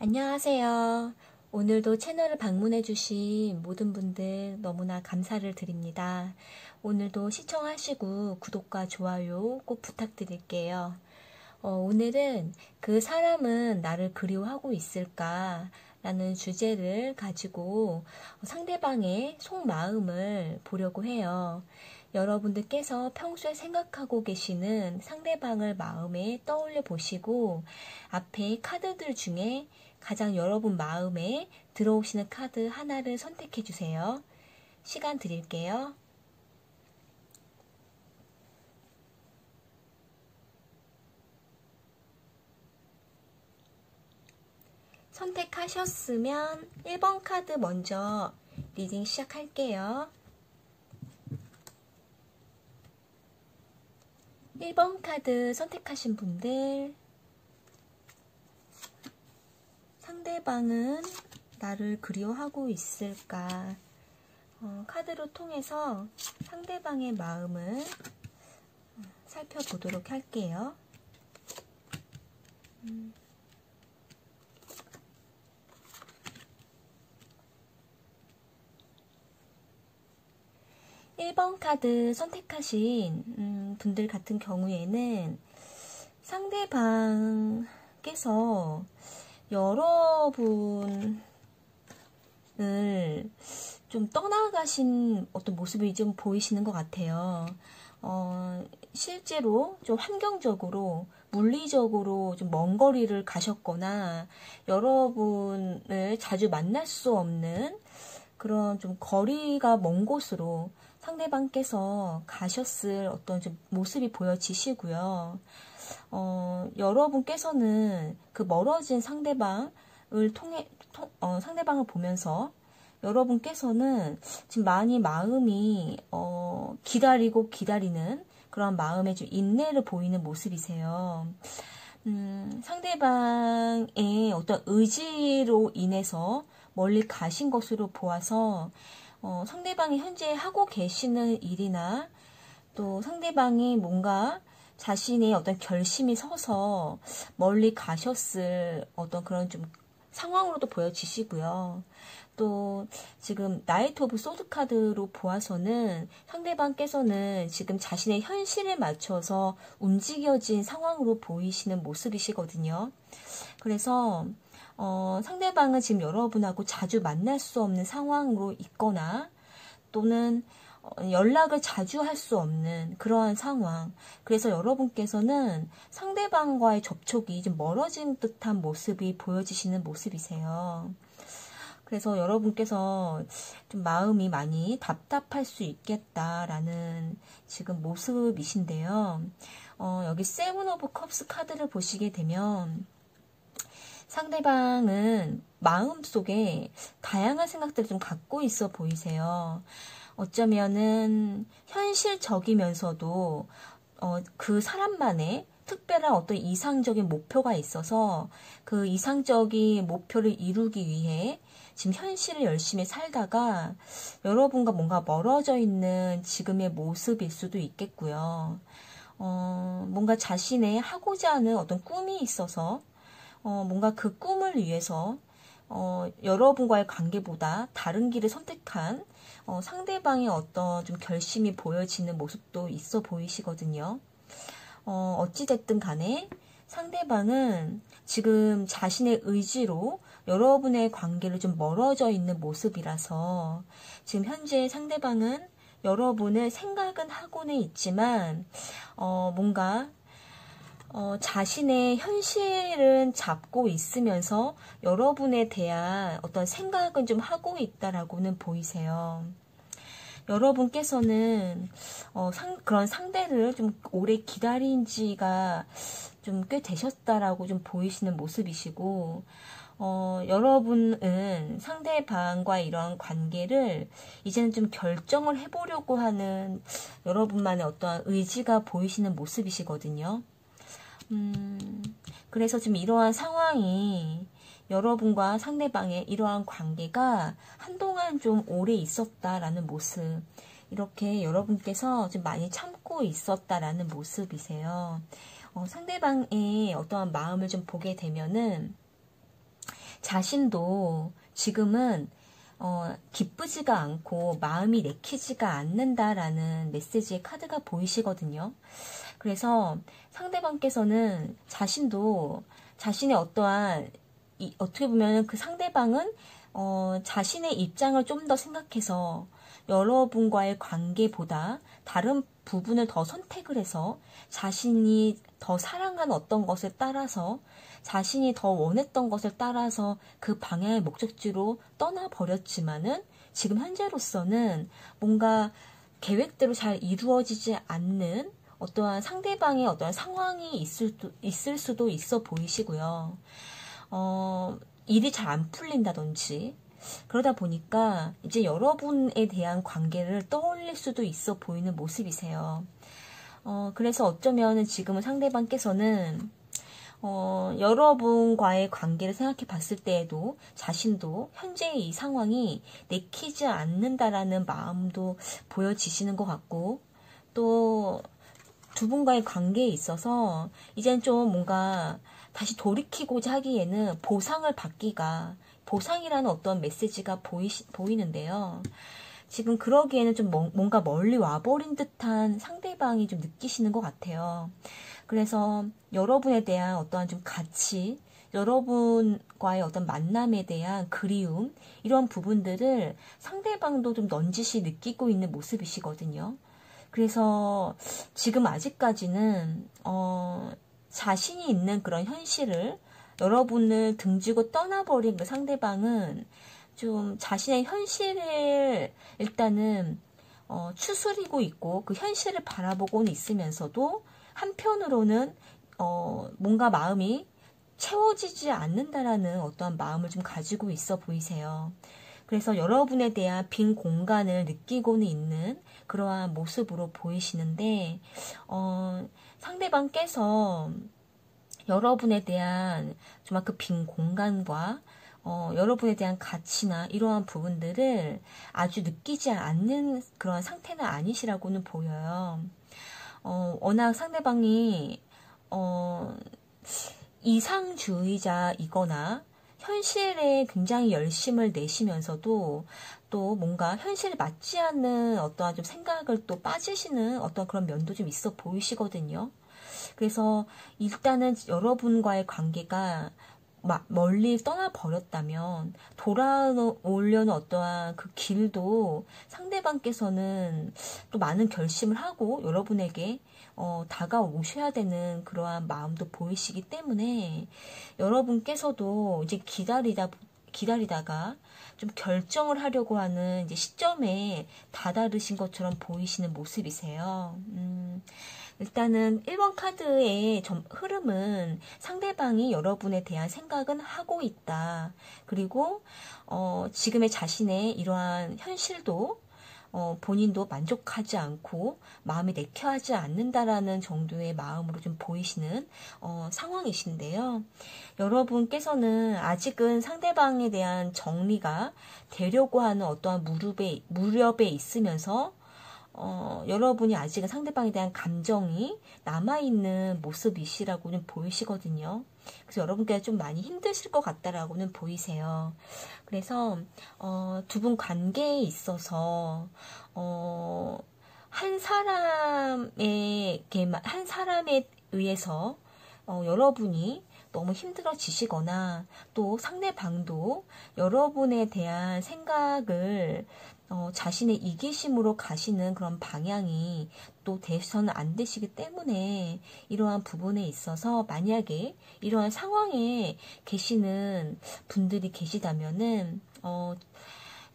안녕하세요. 오늘도 채널을 방문해주신 모든 분들 너무나 감사를 드립니다. 오늘도 시청하시고 구독과 좋아요 꼭 부탁드릴게요. 오늘은 그 사람은 나를 그리워하고 있을까? 라는 주제를 가지고 상대방의 속마음을 보려고 해요. 여러분들께서 평소에 생각하고 계시는 상대방을 마음에 떠올려 보시고 앞에 카드들 중에 가장 여러분 마음에 들어오시는 카드 하나를 선택해 주세요. 시간 드릴게요. 선택하셨으면 1번 카드 먼저 리딩 시작할게요. 1번 카드 선택하신 분들, 상대방은 나를 그리워하고 있을까? 카드로 통해서 상대방의 마음을 살펴보도록 할게요. 1번 카드 선택하신 분들 같은 경우에는 상대방께서 여러분을 좀 떠나가신 어떤 모습이 좀 보이시는 것 같아요. 실제로 좀 환경적으로, 물리적으로 좀 먼 거리를 가셨거나 여러분을 자주 만날 수 없는 그런 좀 거리가 먼 곳으로 상대방께서 가셨을 어떤 좀 모습이 보여지시고요. 여러분께서는 그 멀어진 상대방을 상대방을 보면서 여러분께서는 지금 많이 마음이, 기다리고 기다리는 그런 마음의 좀 인내를 보이는 모습이세요. 상대방의 어떤 의지로 인해서 멀리 가신 것으로 보아서 상대방이 현재 하고 계시는 일이나 또 상대방이 뭔가 자신의 어떤 결심이 서서 멀리 가셨을 어떤 그런 좀 상황으로도 보여지시고요. 또 지금 나이트 오브 소드 카드로 보아서는 상대방께서는 지금 자신의 현실에 맞춰서 움직여진 상황으로 보이시는 모습이시거든요. 그래서 상대방은 지금 여러분하고 자주 만날 수 없는 상황으로 있거나 또는 연락을 자주 할 수 없는 그러한 상황. 그래서 여러분께서는 상대방과의 접촉이 좀 멀어진 듯한 모습이 보여지시는 모습이세요. 그래서 여러분께서 좀 마음이 많이 답답할 수 있겠다라는 지금 모습이신데요. 여기 세븐 오브 컵스 카드를 보시게 되면 상대방은 마음속에 다양한 생각들을 좀 갖고 있어 보이세요. 어쩌면은 현실적이면서도 그 사람만의 특별한 어떤 이상적인 목표가 있어서 그 이상적인 목표를 이루기 위해 지금 현실을 열심히 살다가 여러분과 뭔가 멀어져 있는 지금의 모습일 수도 있겠고요. 뭔가 자신의 하고자 하는 어떤 꿈이 있어서 뭔가 그 꿈을 위해서 여러분과의 관계보다 다른 길을 선택한 상대방의 어떤 좀 결심이 보여지는 모습도 있어 보이시거든요. 어찌됐든 간에 상대방은 지금 자신의 의지로 여러분의 관계를 좀 멀어져 있는 모습이라서 지금 현재 상대방은 여러분을 생각은 하고는 있지만 뭔가 자신의 현실은 잡고 있으면서 여러분에 대한 어떤 생각은 좀 하고 있다라고는 보이세요. 여러분께서는 그런 상대를 좀 오래 기다린 지가 좀 꽤 되셨다라고 좀 보이시는 모습이시고 여러분은 상대방과의 이러한 관계를 이제는 좀 결정을 해보려고 하는 여러분만의 어떠한 의지가 보이시는 모습이시거든요. 그래서 지금 이러한 상황이 여러분과 상대방의 이러한 관계가 한동안 좀 오래 있었다라는 모습, 이렇게 여러분께서 좀 많이 참고 있었다라는 모습이세요. 상대방의 어떠한 마음을 좀 보게 되면은 자신도 지금은 기쁘지가 않고 마음이 내키지가 않는다라는 메시지의 카드가 보이시거든요. 그래서 상대방께서는 자신도 자신의 어떠한 어떻게 보면 그 상대방은 자신의 입장을 좀 더 생각해서 여러분과의 관계보다 다른 부분을 더 선택을 해서 자신이 더 사랑하는 어떤 것에 따라서 자신이 더 원했던 것을 따라서 그 방향의 목적지로 떠나버렸지만은 지금 현재로서는 뭔가 계획대로 잘 이루어지지 않는 어떠한 상대방의 어떠한 상황이 있을 수도 있어 보이시고요. 일이 잘 안 풀린다든지 그러다 보니까 이제 여러분에 대한 관계를 떠올릴 수도 있어 보이는 모습이세요. 그래서 어쩌면 지금은 상대방께서는 여러분과의 관계를 생각해 봤을 때에도 자신도 현재의 이 상황이 내키지 않는다라는 마음도 보여지시는 것 같고, 또 두 분과의 관계에 있어서 이젠 좀 뭔가 다시 돌이키고자 하기에는 보상을 받기가, 보상이라는 어떤 메시지가 보이는데요. 지금 그러기에는 좀 뭔가 멀리 와버린 듯한 상대방이 좀 느끼시는 것 같아요. 그래서 여러분에 대한 어떠한 좀 가치, 여러분과의 어떤 만남에 대한 그리움, 이런 부분들을 상대방도 좀 넌지시 느끼고 있는 모습이시거든요. 그래서 지금 아직까지는 자신이 있는 그런 현실을 여러분을 등지고 떠나버린 그 상대방은 좀 자신의 현실을 일단은 추스리고 있고 그 현실을 바라보고는 있으면서도 한편으로는 뭔가 마음이 채워지지 않는다라는 어떠한 마음을 좀 가지고 있어 보이세요. 그래서 여러분에 대한 빈 공간을 느끼고는 있는 그러한 모습으로 보이시는데 상대방께서 여러분에 대한 정말 그 빈 공간과 여러분에 대한 가치나 이러한 부분들을 아주 느끼지 않는 그런 상태는 아니시라고는 보여요. 워낙 상대방이 이상주의자이거나 현실에 굉장히 열심을 내시면서도 또 뭔가 현실에 맞지 않는 어떠한 좀 생각을 또 빠지시는 어떤 그런 면도 좀 있어 보이시거든요. 그래서 일단은 여러분과의 관계가 멀리 떠나버렸다면 돌아오려는 어떠한 그 길도 상대방께서는 또 많은 결심을 하고 여러분에게 다가오셔야 되는 그러한 마음도 보이시기 때문에 여러분께서도 이제 기다리다가 좀 결정을 하려고 하는 이제 시점에 다다르신 것처럼 보이시는 모습이세요. 일단은 1번 카드의 흐름은 상대방이 여러분에 대한 생각은 하고 있다. 그리고 지금의 자신의 이러한 현실도 본인도 만족하지 않고 마음이 내켜하지 않는다라는 정도의 마음으로 좀 보이시는 상황이신데요. 여러분께서는 아직은 상대방에 대한 정리가 되려고 하는 어떠한 무렵에 있으면서 여러분이 아직은 상대방에 대한 감정이 남아있는 모습이시라고는 보이시거든요. 그래서 여러분께서 좀 많이 힘드실 것 같다라고는 보이세요. 그래서 두 분 관계에 있어서 한 사람에 의해서 여러분이 너무 힘들어지시거나 또 상대방도 여러분에 대한 생각을 자신의 이기심으로 가시는 그런 방향이 또 돼서는 안 되시기 때문에 이러한 부분에 있어서 만약에 이러한 상황에 계시는 분들이 계시다면은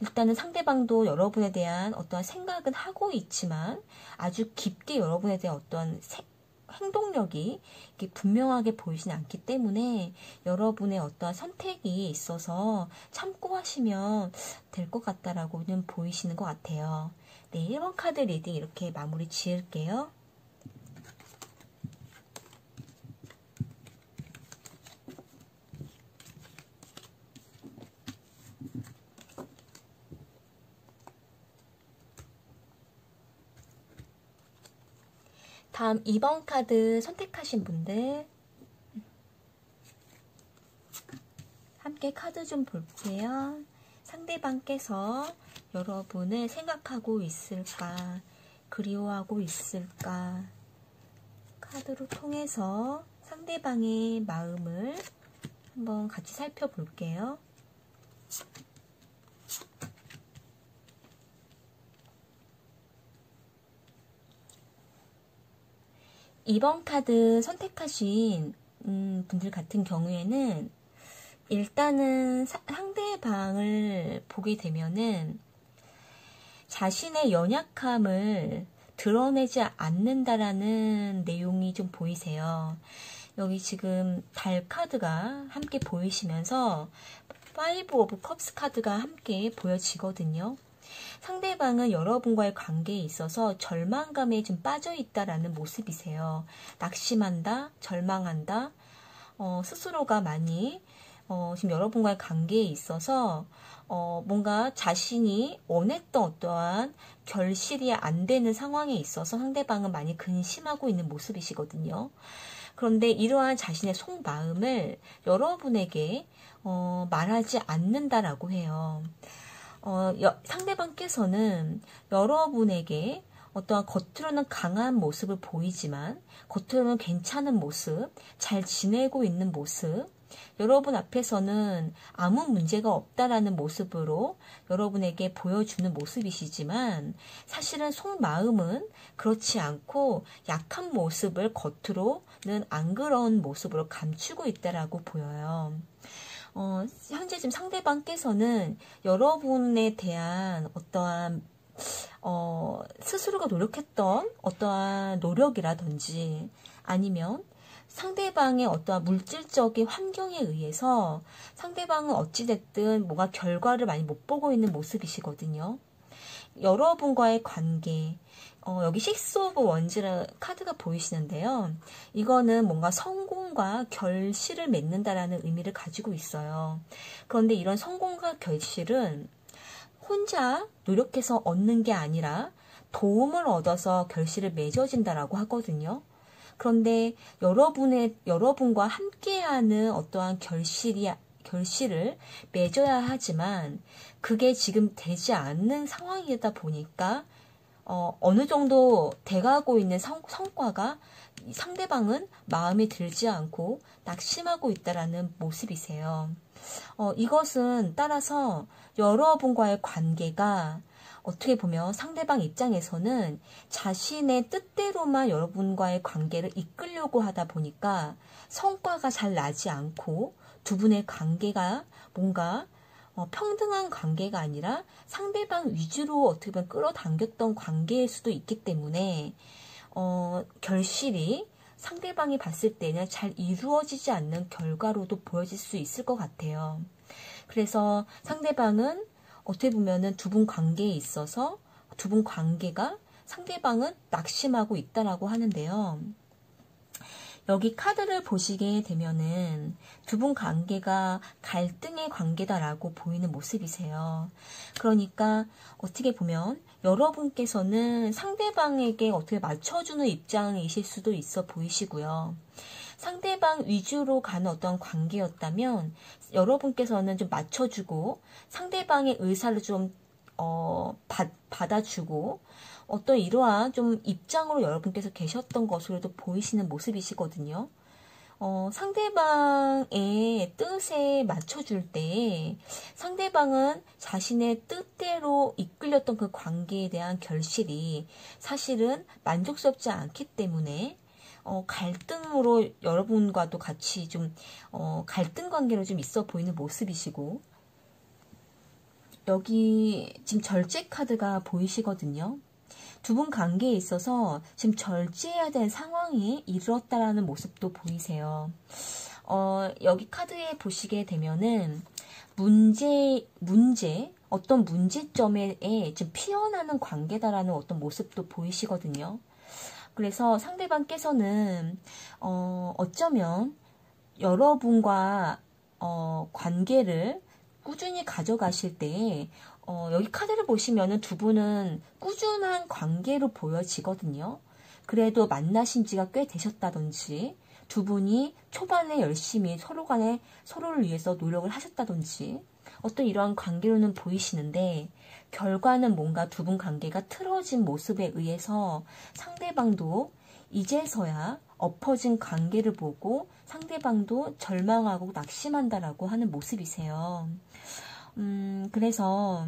일단은 상대방도 여러분에 대한 어떠한 생각은 하고 있지만 아주 깊게 여러분에 대한 어떠한 행동력이 이렇게 분명하게 보이진 않기 때문에 여러분의 어떠한 선택이 있어서 참고하시면 될 것 같다라고는 보이시는 것 같아요. 네, 1번 카드 리딩 이렇게 마무리 지을게요. 다음 2번 카드 선택하신 분들 함께 함께 카드 좀 볼게요. 상대방께서 여러분을 생각하고 있을까? 그리워하고 있을까? 카드로 통해서 상대방의 마음을 한번 같이 살펴볼게요. 이번 카드 선택하신 분들 같은 경우에는 일단은 상대방을 보게 되면은 자신의 연약함을 드러내지 않는다라는 내용이 좀 보이세요. 여기 지금 달 카드가 함께 보이시면서 파이브 오브 컵스 카드가 함께 보여지거든요. 상대방은 여러분과의 관계에 있어서 절망감에 좀 빠져 있다라는 모습이세요. 낙심한다, 절망한다, 스스로가 많이 지금 여러분과의 관계에 있어서 뭔가 자신이 원했던 어떠한 결실이 안 되는 상황에 있어서 상대방은 많이 근심하고 있는 모습이시거든요. 그런데 이러한 자신의 속마음을 여러분에게 말하지 않는다라고 해요. 상대방께서는 여러분에게 어떠한 겉으로는 강한 모습을 보이지만 겉으로는 괜찮은 모습, 잘 지내고 있는 모습, 여러분 앞에서는 아무 문제가 없다라는 모습으로 여러분에게 보여주는 모습이시지만 사실은 속마음은 그렇지 않고 약한 모습을 겉으로는 안 그런 모습으로 감추고 있다라고 보여요. 현재 지금 상대방께서는 여러분에 대한 어떠한 스스로가 노력했던 어떠한 노력이라든지 아니면 상대방의 어떠한 물질적인 환경에 의해서 상대방은 어찌됐든 뭔가 결과를 많이 못 보고 있는 모습이시거든요. 여러분과의 관계, 여기 식스 오브 원즈라는 카드가 보이시는데요. 이거는 뭔가 성공과 결실을 맺는다라는 의미를 가지고 있어요. 그런데 이런 성공과 결실은 혼자 노력해서 얻는 게 아니라 도움을 얻어서 결실을 맺어진다라고 하거든요. 그런데 여러분과 함께하는 어떠한 결실을 맺어야 하지만 그게 지금 되지 않는 상황이다 보니까 어느 정도 돼가고 있는 성과가 상대방은 마음에 들지 않고 낙심하고 있다라는 모습이세요. 이것은 따라서 여러분과의 관계가 어떻게 보면 상대방 입장에서는 자신의 뜻대로만 여러분과의 관계를 이끌려고 하다 보니까 성과가 잘 나지 않고 두 분의 관계가 뭔가 평등한 관계가 아니라 상대방 위주로 어떻게 보면 끌어당겼던 관계일 수도 있기 때문에 결실이 상대방이 봤을 때는 잘 이루어지지 않는 결과로도 보여질 수 있을 것 같아요. 그래서 상대방은 어떻게 보면은 두 분 관계에 있어서 두 분 관계가 상대방은 낙심하고 있다라고 하는데요. 여기 카드를 보시게 되면은 두 분 관계가 갈등의 관계다라고 보이는 모습이세요. 그러니까 어떻게 보면 여러분께서는 상대방에게 어떻게 맞춰주는 입장이실 수도 있어 보이시고요. 상대방 위주로 가는 어떤 관계였다면 여러분께서는 좀 맞춰주고 상대방의 의사를 좀 받아주고 어떤 이러한 좀 입장으로 여러분께서 계셨던 것으로도 보이시는 모습이시거든요. 상대방의 뜻에 맞춰줄 때 상대방은 자신의 뜻대로 이끌렸던 그 관계에 대한 결실이 사실은 만족스럽지 않기 때문에 갈등으로 여러분과도 같이 좀 갈등 관계로 좀 있어 보이는 모습이시고 여기 지금 절제 카드가 보이시거든요. 두 분 관계에 있어서 지금 절제해야 될 상황이 이르렀다라는 모습도 보이세요. 여기 카드에 보시게 되면은 어떤 문제점에 좀 피어나는 관계다라는 어떤 모습도 보이시거든요. 그래서 상대방께서는 어쩌면 여러분과 관계를 꾸준히 가져가실 때 여기 카드를 보시면은 두 분은 꾸준한 관계로 보여지거든요. 그래도 만나신 지가 꽤 되셨다든지 두 분이 초반에 열심히 서로 간에 서로를 위해서 노력을 하셨다든지 어떤 이러한 관계로는 보이시는데 결과는 뭔가 두 분 관계가 틀어진 모습에 의해서 상대방도 이제서야 엎어진 관계를 보고 상대방도 절망하고 낙심한다라고 하는 모습이세요. 그래서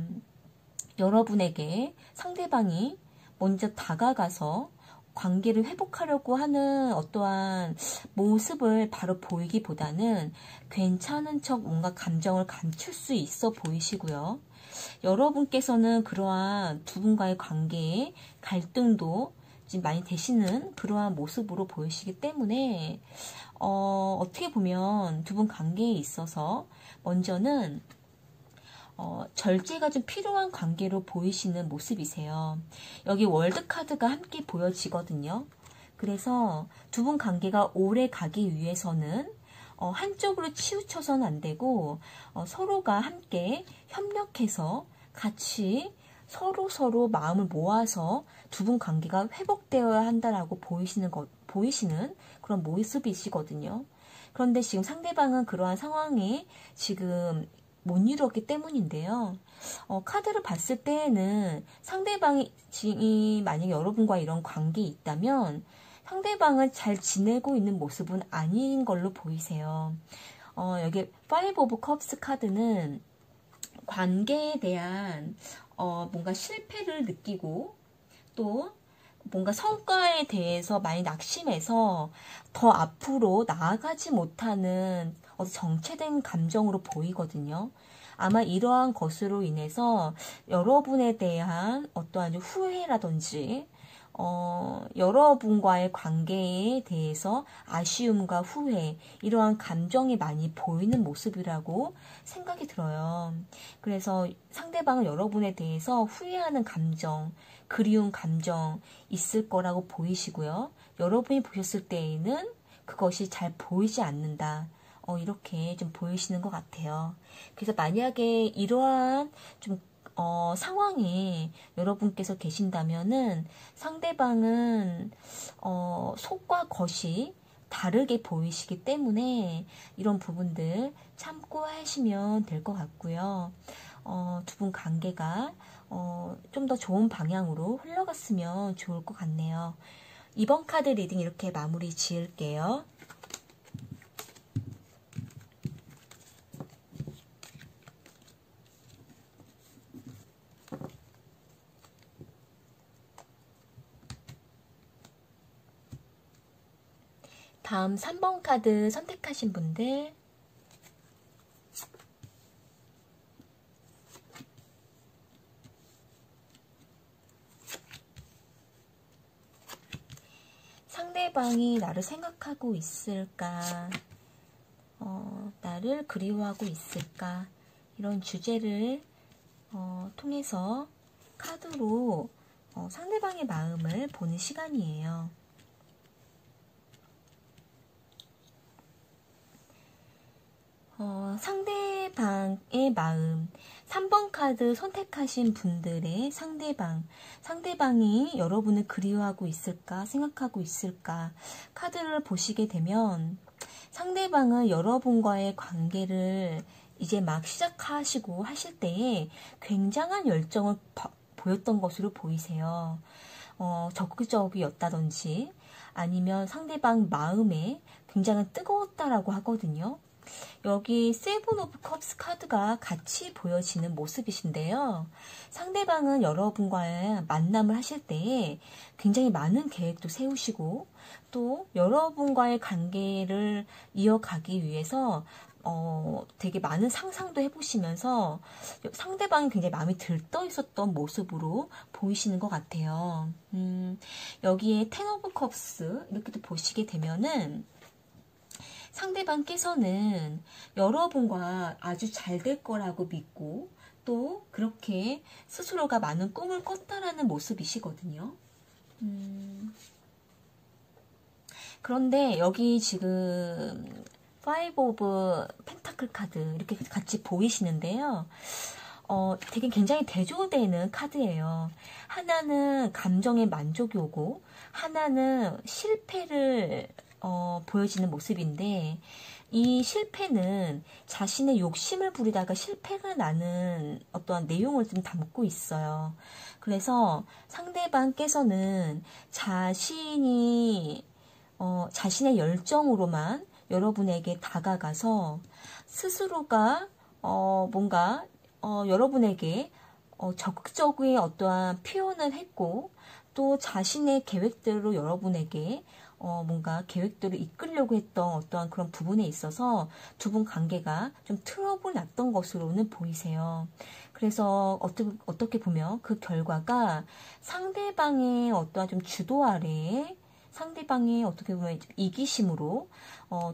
여러분에게 상대방이 먼저 다가가서 관계를 회복하려고 하는 어떠한 모습을 바로 보이기보다는 괜찮은 척 뭔가 감정을 감출 수 있어 보이시고요. 여러분께서는 그러한 두 분과의 관계에 갈등도 지금 많이 되시는 그러한 모습으로 보이시기 때문에 어떻게 보면 두 분 관계에 있어서 먼저는 절제가 좀 필요한 관계로 보이시는 모습이세요. 여기 월드카드가 함께 보여지거든요. 그래서 두 분 관계가 오래 가기 위해서는 한쪽으로 치우쳐서는 안 되고 서로가 함께 협력해서 같이 서로 마음을 모아서 두 분 관계가 회복되어야 한다라고 보이시는 그런 모습이시거든요. 그런데 지금 상대방은 그러한 상황에 지금 못 이루었기 때문인데요. 카드를 봤을 때에는 상대방이 만약에 여러분과 이런 관계에 있다면 상대방은 잘 지내고 있는 모습은 아닌 걸로 보이세요. 여기 Five of Cups 카드는 관계에 대한 뭔가 실패를 느끼고 또 뭔가 성과에 대해서 많이 낙심해서 더 앞으로 나아가지 못하는 정체된 감정으로 보이거든요. 아마 이러한 것으로 인해서 여러분에 대한 어떠한 후회라든지 여러분과의 관계에 대해서 아쉬움과 후회 이러한 감정이 많이 보이는 모습이라고 생각이 들어요. 그래서 상대방은 여러분에 대해서 후회하는 감정, 그리운 감정 있을 거라고 보이시고요. 여러분이 보셨을 때에는 그것이 잘 보이지 않는다. 이렇게 좀 보이시는 것 같아요. 그래서 만약에 이러한 좀 상황에 여러분께서 계신다면은 상대방은 속과 겉이 다르게 보이시기 때문에 이런 부분들 참고하시면 될 것 같고요. 두 분 관계가 좀 더 좋은 방향으로 흘러갔으면 좋을 것 같네요. 이번 카드 리딩 이렇게 마무리 지을게요. 다음 3번 카드 선택하신 분들 상대방이 나를 생각하고 있을까? 나를 그리워하고 있을까? 이런 주제를 통해서 카드로 상대방의 마음을 보는 시간이에요. 상대방의 마음 3번 카드 선택하신 분들의 상대방이 여러분을 그리워하고 있을까 생각하고 있을까 카드를 보시게 되면 상대방은 여러분과의 관계를 이제 막 시작하시고 하실 때에 굉장한 열정을 보였던 것으로 보이세요. 적극적이었다든지 아니면 상대방 마음에 굉장히 뜨거웠다라고 하거든요. 여기 세븐 오브 컵스 카드가 같이 보여지는 모습이신데요. 상대방은 여러분과의 만남을 하실 때에 굉장히 많은 계획도 세우시고 또 여러분과의 관계를 이어가기 위해서 되게 많은 상상도 해보시면서 상대방이 굉장히 마음이 들떠 있었던 모습으로 보이시는 것 같아요. 여기에 텐 오브 컵스 이렇게도 보시게 되면은 상대방께서는 여러분과 아주 잘 될 거라고 믿고 또 그렇게 스스로가 많은 꿈을 꿨다라는 모습이시거든요. 그런데 여기 지금 Five of Pentacle 카드 이렇게 같이 보이시는데요. 되게 굉장히 대조되는 카드예요. 하나는 감정의 만족이 오고 하나는 실패를 보여지는 모습인데, 이 실패는 자신의 욕심을 부리다가 실패가 나는 어떠한 내용을 좀 담고 있어요. 그래서 상대방께서는 자신의 열정으로만 여러분에게 다가가서 스스로가 뭔가 여러분에게 적극적인 어떠한 표현을 했고, 또 자신의 계획대로 여러분에게 뭔가 계획대로 이끌려고 했던 어떠한 그런 부분에 있어서 두 분 관계가 좀 트러블 났던 것으로는 보이세요. 그래서 어떻게 보면 그 결과가 상대방의 어떠한 좀 주도 아래에 상대방의 어떻게 보면 이기심으로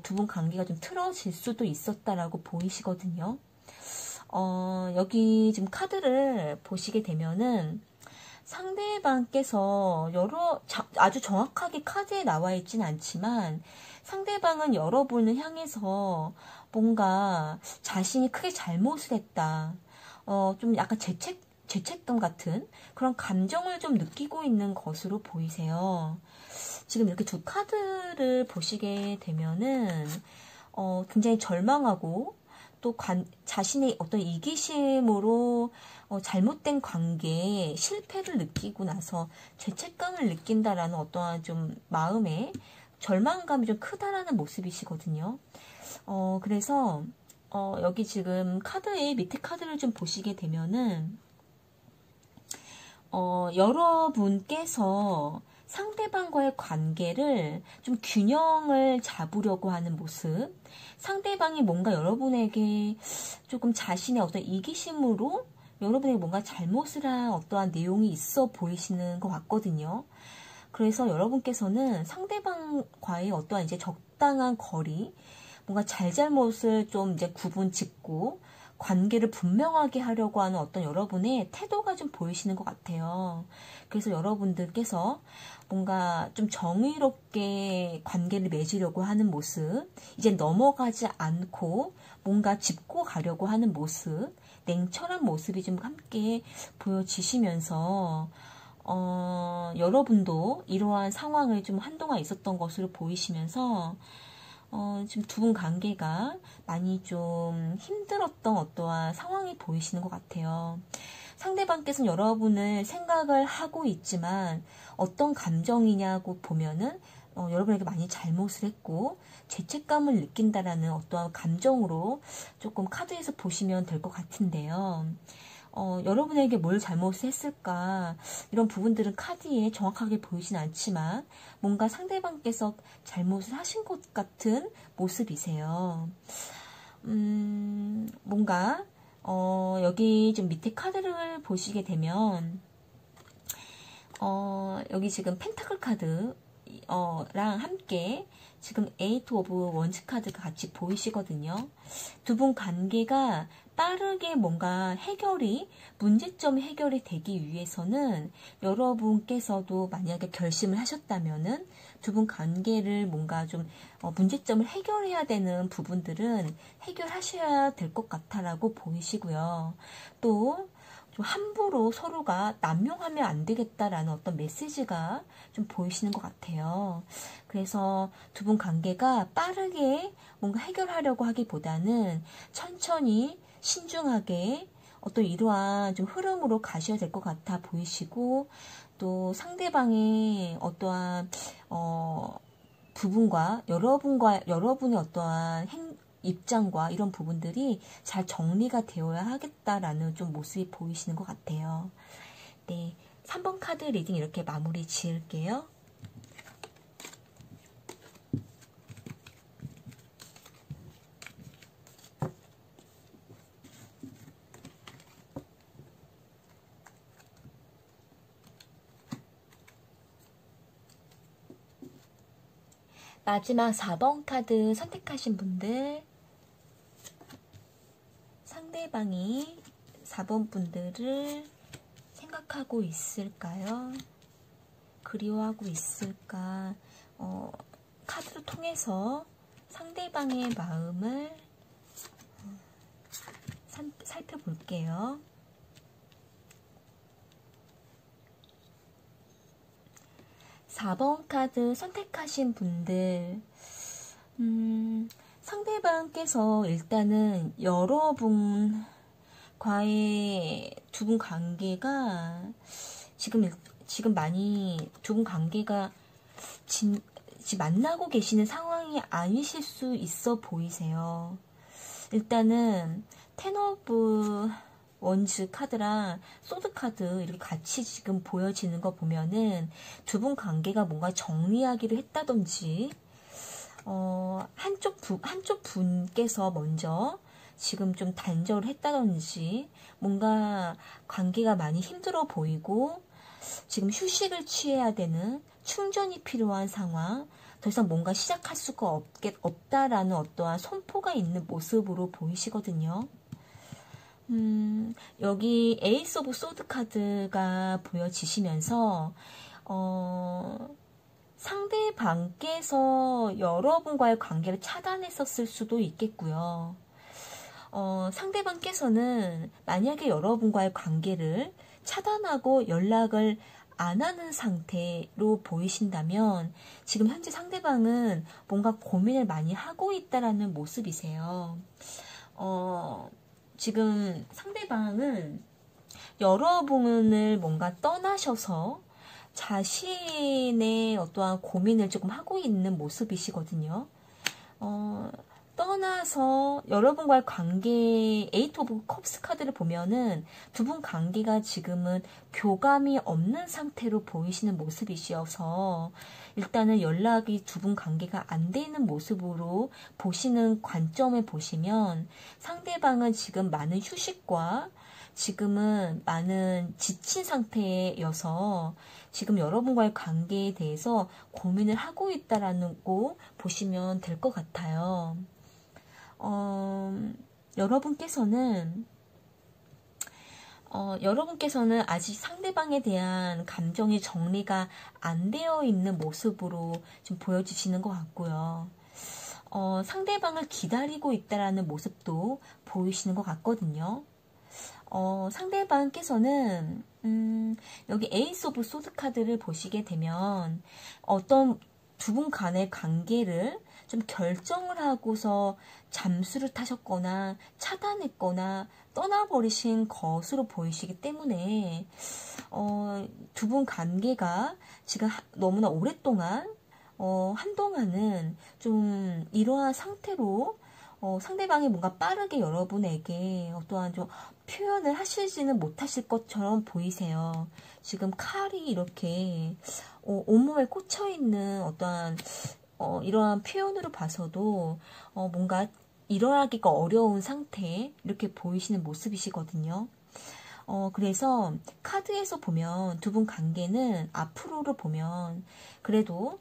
두 분 관계가 좀 틀어질 수도 있었다라고 보이시거든요. 여기 지금 카드를 보시게 되면은 상대방께서 아주 정확하게 카드에 나와 있진 않지만 상대방은 여러분을 향해서 뭔가 자신이 크게 잘못을 했다. 좀 약간 죄책감 같은 그런 감정을 좀 느끼고 있는 것으로 보이세요. 지금 이렇게 두 카드를 보시게 되면은 굉장히 절망하고 또 자신의 어떤 이기심으로 잘못된 관계에 실패를 느끼고 나서 죄책감을 느낀다라는 어떠한 좀 마음의 절망감이 좀 크다라는 모습이시거든요. 그래서 여기 지금 카드의 밑에 카드를 좀 보시게 되면은 여러분께서 상대방과의 관계를 좀 균형을 잡으려고 하는 모습, 상대방이 뭔가 여러분에게 조금 자신의 어떤 이기심으로 여러분에게 뭔가 잘못을 한 어떠한 내용이 있어 보이시는 것 같거든요. 그래서 여러분께서는 상대방과의 어떠한 이제 적당한 거리, 뭔가 잘잘못을 좀 이제 구분 짓고 관계를 분명하게 하려고 하는 어떤 여러분의 태도가 좀 보이시는 것 같아요. 그래서 여러분들께서 뭔가 좀 정의롭게 관계를 맺으려고 하는 모습, 이제 넘어가지 않고 뭔가 짚고 가려고 하는 모습, 냉철한 모습이 좀 함께 보여지시면서 여러분도 이러한 상황을 좀 한동안 있었던 것으로 보이시면서 지금 두 분 관계가 많이 좀 힘들었던 어떠한 상황이 보이시는 것 같아요. 상대방께서는 여러분을 생각을 하고 있지만 어떤 감정이냐고 보면은 여러분에게 많이 잘못을 했고 죄책감을 느낀다라는 어떠한 감정으로 조금 카드에서 보시면 될 것 같은데요. 여러분에게 뭘 잘못을 했을까 이런 부분들은 카드에 정확하게 보이진 않지만 뭔가 상대방께서 잘못을 하신 것 같은 모습이세요. 뭔가 여기 좀 밑에 카드를 보시게 되면 여기 지금 펜타클 카드 랑 함께 지금 에이트 오브 원스 카드가 같이 보이시거든요. 두 분 관계가 빠르게 뭔가 문제점 해결이 되기 위해서는 여러분께서도 만약에 결심을 하셨다면은 두 분 관계를 뭔가 좀 문제점을 해결해야 되는 부분들은 해결하셔야 될 것 같다라고 보이시고요. 또 좀 함부로 서로가 남용하면 안 되겠다라는 어떤 메시지가 좀 보이시는 것 같아요. 그래서 두 분 관계가 빠르게 뭔가 해결하려고 하기보다는 천천히 신중하게 어떤 이러한 좀 흐름으로 가셔야 될 것 같아 보이시고 또 상대방의 어떠한 부분과 여러분의 어떠한 입장과 이런 부분들이 잘 정리가 되어야 하겠다라는 좀 모습이 보이시는 것 같아요. 네, 3번 카드 리딩 이렇게 마무리 지을게요. 마지막 4번 카드 선택하신 분들, 상대방이 4번 분들을 생각하고 있을까요? 그리워하고 있을까? 카드를 통해서 상대방의 마음을 살펴볼게요. 4번 카드 선택하신 분들, 상대방께서 일단은 여러분과의 두 분 관계가 지금 많이 두 분 관계가 지금 만나고 계시는 상황이 아니실 수 있어 보이세요. 일단은 텐 오브 원즈 카드랑 소드 카드 이렇게 같이 지금 보여지는 거 보면은 두 분 관계가 뭔가 정리하기로 했다든지 한쪽 분께서 먼저 지금 좀 단절을 했다든지 뭔가 관계가 많이 힘들어 보이고 지금 휴식을 취해야 되는 충전이 필요한 상황, 더 이상 뭔가 시작할 수가 없다라는 어떠한 선포가 있는 모습으로 보이시거든요. 여기 에이스 오브 소드 카드가 보여지시면서 상대방께서 여러분과의 관계를 차단했었을 수도 있겠고요. 상대방께서는 만약에 여러분과의 관계를 차단하고 연락을 안 하는 상태로 보이신다면 지금 현재 상대방은 뭔가 고민을 많이 하고 있다라는 모습이세요. 지금 상대방은 여러분을 뭔가 떠나셔서 자신의 어떠한 고민을 조금 하고 있는 모습이시거든요. 떠나서 여러분과의 관계, 에이트 오브 컵스 카드를 보면은 두 분 관계가 지금은 교감이 없는 상태로 보이시는 모습이셔서 일단은 연락이 두 분 관계가 안 되는 모습으로 보시는 관점에 보시면 상대방은 지금 많은 휴식과 지금은 많은 지친 상태여서 지금 여러분과의 관계에 대해서 고민을 하고 있다라는 거 보시면 될 것 같아요. 여러분께서는 아직 상대방에 대한 감정이 정리가 안 되어 있는 모습으로 좀 보여주시는 것 같고요. 상대방을 기다리고 있다라는 모습도 보이시는 것 같거든요. 상대방께서는 여기 에이스 오브 소드 카드를 보시게 되면 어떤 두 분 간의 관계를 좀 결정을 하고서 잠수를 타셨거나 차단했거나 떠나버리신 것으로 보이시기 때문에 두 분 관계가 지금 너무나 오랫동안 한동안은 좀 이러한 상태로 상대방이 뭔가 빠르게 여러분에게 어떠한 좀 표현을 하시지는 못하실 것처럼 보이세요. 지금 칼이 이렇게 온몸에 꽂혀있는 어떠한 이러한 표현으로 봐서도 뭔가 일어나기가 어려운 상태 이렇게 보이시는 모습이시거든요. 그래서 카드에서 보면 두 분 관계는 앞으로를 보면 그래도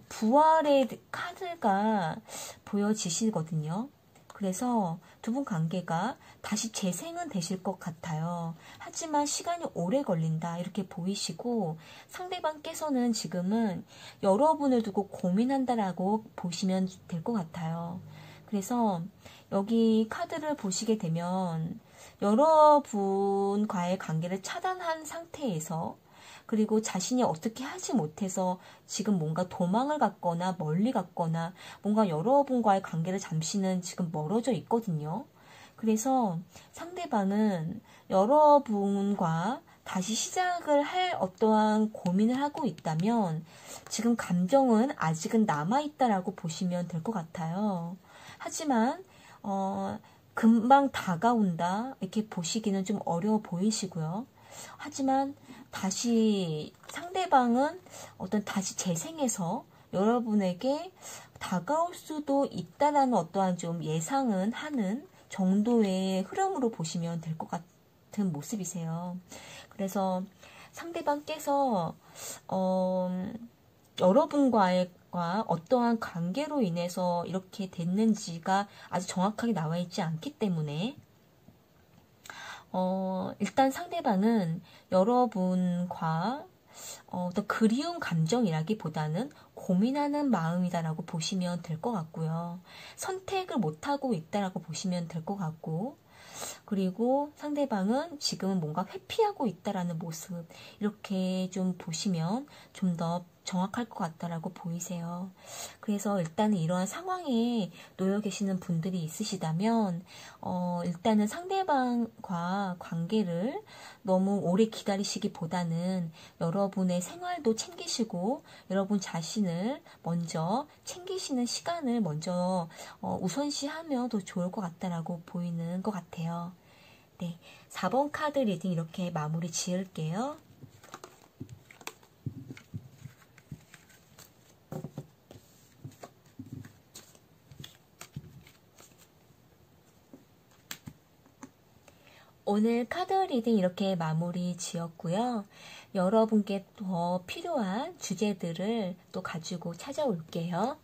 부활의 카드가 보여지시거든요. 그래서 두 분 관계가 다시 재생은 되실 것 같아요. 하지만 시간이 오래 걸린다 이렇게 보이시고 상대방께서는 지금은 여러분을 두고 고민한다라고 보시면 될 것 같아요. 그래서 여기 카드를 보시게 되면 여러분과의 관계를 차단한 상태에서 그리고 자신이 어떻게 하지 못해서 지금 뭔가 도망을 갔거나 멀리 갔거나 뭔가 여러분과의 관계를 잠시는 지금 멀어져 있거든요. 그래서 상대방은 여러분과 다시 시작을 할 어떠한 고민을 하고 있다면 지금 감정은 아직은 남아있다라고 보시면 될 것 같아요. 하지만 금방 다가온다 이렇게 보시기는 좀 어려워 보이시고요. 하지만 다시 상대방은 다시 재생해서 여러분에게 다가올 수도 있다라는 어떠한 좀 예상은 하는 정도의 흐름으로 보시면 될 것 같은 모습이세요. 그래서 상대방께서 여러분과의 어떠한 관계로 인해서 이렇게 됐는지가 아주 정확하게 나와 있지 않기 때문에 일단 상대방은 여러분과 더 그리운 감정이라기보다는 고민하는 마음이다라고 보시면 될 것 같고요. 선택을 못하고 있다라고 보시면 될 것 같고 그리고 상대방은 지금은 뭔가 회피하고 있다라는 모습 이렇게 좀 보시면 좀 더 정확할 것 같다라고 보이세요. 그래서 일단은 이러한 상황에 놓여 계시는 분들이 있으시다면 일단은 상대방과 관계를 너무 오래 기다리시기보다는 여러분의 생활도 챙기시고 여러분 자신을 먼저 챙기시는 시간을 먼저 우선시하면 더 좋을 것 같다라고 보이는 것 같아요. 네, 4번 카드 리딩 이렇게 마무리 지을게요. 오늘 카드 리딩 이렇게 마무리 지었고요. 여러분께 더 필요한 주제들을 또 가지고 찾아올게요.